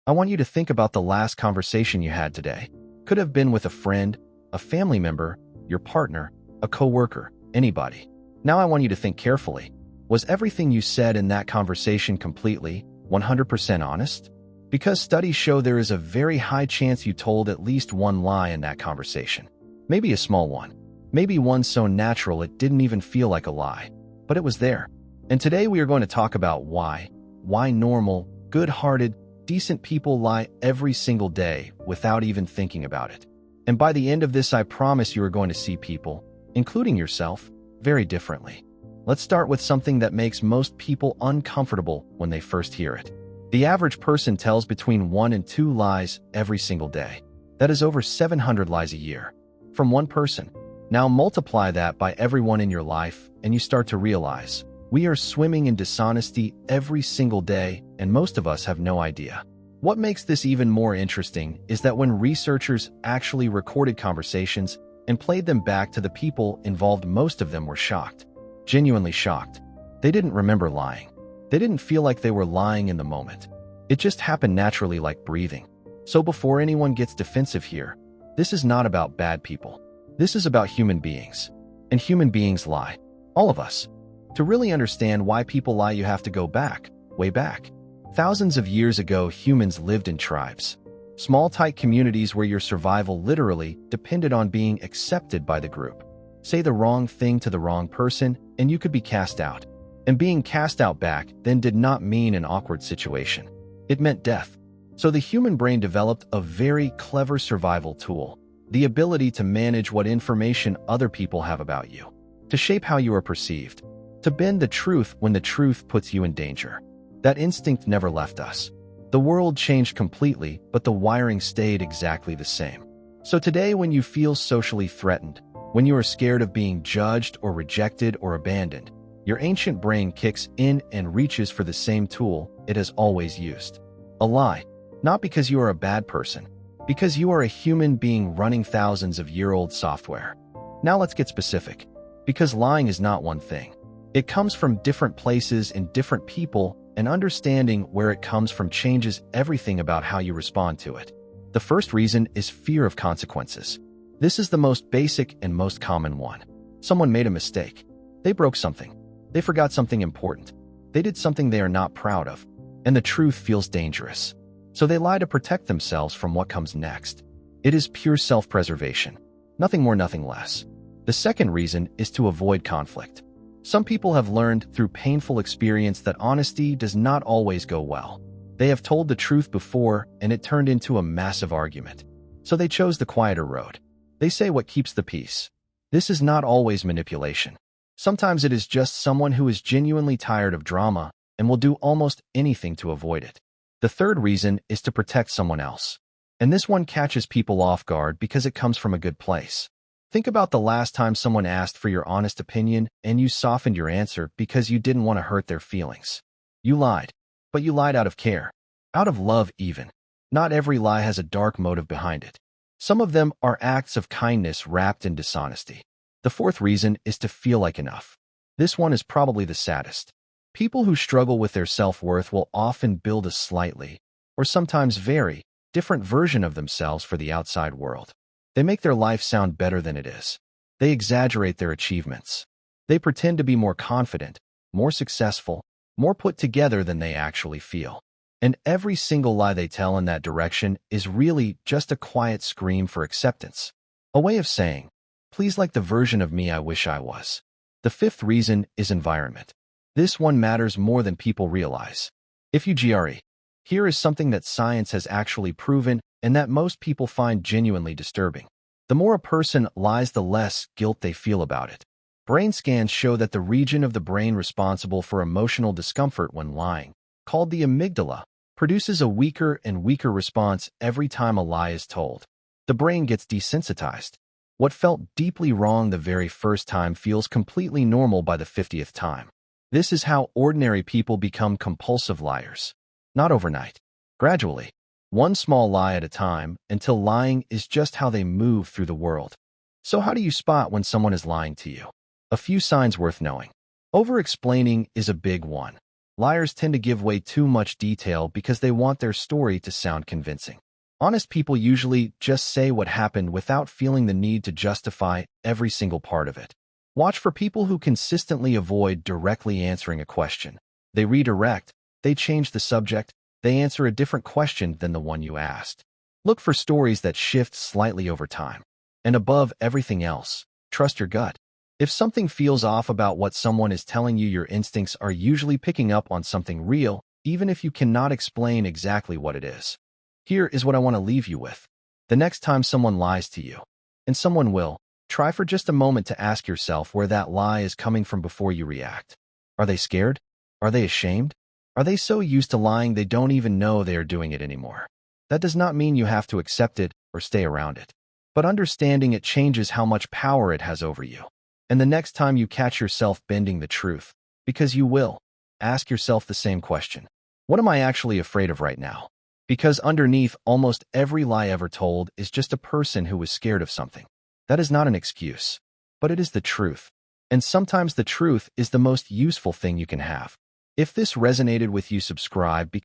I want you to think about the last conversation you had today. Could have been with a friend, a family member, your partner, a coworker, anybody. Now I want you to think carefully. Was everything you said in that conversation completely, 100% honest? Because studies show there is a very high chance you told at least one lie in that conversation. Maybe a small one. Maybe one so natural it didn't even feel like a lie. But it was there. And today we are going to talk about why normal, good-hearted, decent people lie every single day without even thinking about it. And by the end of this, I promise you are going to see people, including yourself, very differently. Let's start with something that makes most people uncomfortable when they first hear it. The average person tells between 1 and 2 lies every single day. That is over 700 lies a year. From one person. Now multiply that by everyone in your life, and you start to realize we are swimming in dishonesty every single day, and most of us have no idea. What makes this even more interesting is that when researchers actually recorded conversations and played them back to the people involved, most of them were shocked. Genuinely shocked. They didn't remember lying. They didn't feel like they were lying in the moment. It just happened naturally, like breathing. So before anyone gets defensive here, this is not about bad people. This is about human beings. And human beings lie. All of us. To really understand why people lie, you have to go back, way back. Thousands of years ago, humans lived in tribes. Small, tight communities where your survival literally depended on being accepted by the group. Say the wrong thing to the wrong person, and you could be cast out. And being cast out back then did not mean an awkward situation. It meant death. So the human brain developed a very clever survival tool, the ability to manage what information other people have about you, to shape how you are perceived, to bend the truth when the truth puts you in danger. That instinct never left us. The world changed completely, but the wiring stayed exactly the same. So today, when you feel socially threatened, when you are scared of being judged or rejected or abandoned, your ancient brain kicks in and reaches for the same tool it has always used. A lie. Not because you are a bad person, because you are a human being running thousands of year-old software. Now let's get specific. Because lying is not one thing. It comes from different places and different people, and understanding where it comes from changes everything about how you respond to it. The first reason is fear of consequences. This is the most basic and most common one. Someone made a mistake. They broke something. They forgot something important. They did something they are not proud of. And the truth feels dangerous. So they lie to protect themselves from what comes next. It is pure self-preservation. Nothing more, nothing less. The second reason is to avoid conflict. Some people have learned through painful experience that honesty does not always go well. They have told the truth before, and it turned into a massive argument. So they chose the quieter road. They say what keeps the peace. This is not always manipulation. Sometimes it is just someone who is genuinely tired of drama and will do almost anything to avoid it. The third reason is to protect someone else. And this one catches people off guard because it comes from a good place. Think about the last time someone asked for your honest opinion and you softened your answer because you didn't want to hurt their feelings. You lied, but you lied out of care, out of love even. Not every lie has a dark motive behind it. Some of them are acts of kindness wrapped in dishonesty. The fourth reason is to feel like enough. This one is probably the saddest. People who struggle with their self-worth will often build a slightly, or sometimes very, different version of themselves for the outside world. They make their life sound better than it is. They exaggerate their achievements. They pretend to be more confident, more successful, more put together than they actually feel. And every single lie they tell in that direction is really just a quiet scream for acceptance. A way of saying, please like the version of me I wish I was. The fifth reason is environment. This one matters more than people realize. If you GRE, here is something that science has actually proven and that most people find genuinely disturbing. The more a person lies, the less guilt they feel about it. Brain scans show that the region of the brain responsible for emotional discomfort when lying, called the amygdala, produces a weaker and weaker response every time a lie is told. The brain gets desensitized. What felt deeply wrong the very first time feels completely normal by the 50th time. This is how ordinary people become compulsive liars. Not overnight. Gradually. One small lie at a time, until lying is just how they move through the world. So how do you spot when someone is lying to you? A few signs worth knowing. Over-explaining is a big one. Liars tend to give way too much detail because they want their story to sound convincing. Honest people usually just say what happened without feeling the need to justify every single part of it. Watch for people who consistently avoid directly answering a question. They redirect, they change the subject, they answer a different question than the one you asked. Look for stories that shift slightly over time. And above everything else, trust your gut. If something feels off about what someone is telling you, your instincts are usually picking up on something real, even if you cannot explain exactly what it is. Here is what I want to leave you with. The next time someone lies to you, and someone will, try for just a moment to ask yourself where that lie is coming from before you react. Are they scared? Are they ashamed? Are they so used to lying they don't even know they are doing it anymore? That does not mean you have to accept it or stay around it. But understanding it changes how much power it has over you. And the next time you catch yourself bending the truth, because you will, ask yourself the same question. What am I actually afraid of right now? Because underneath almost every lie ever told is just a person who was scared of something. That is not an excuse, but it is the truth. And sometimes the truth is the most useful thing you can have. If this resonated with you, subscribe.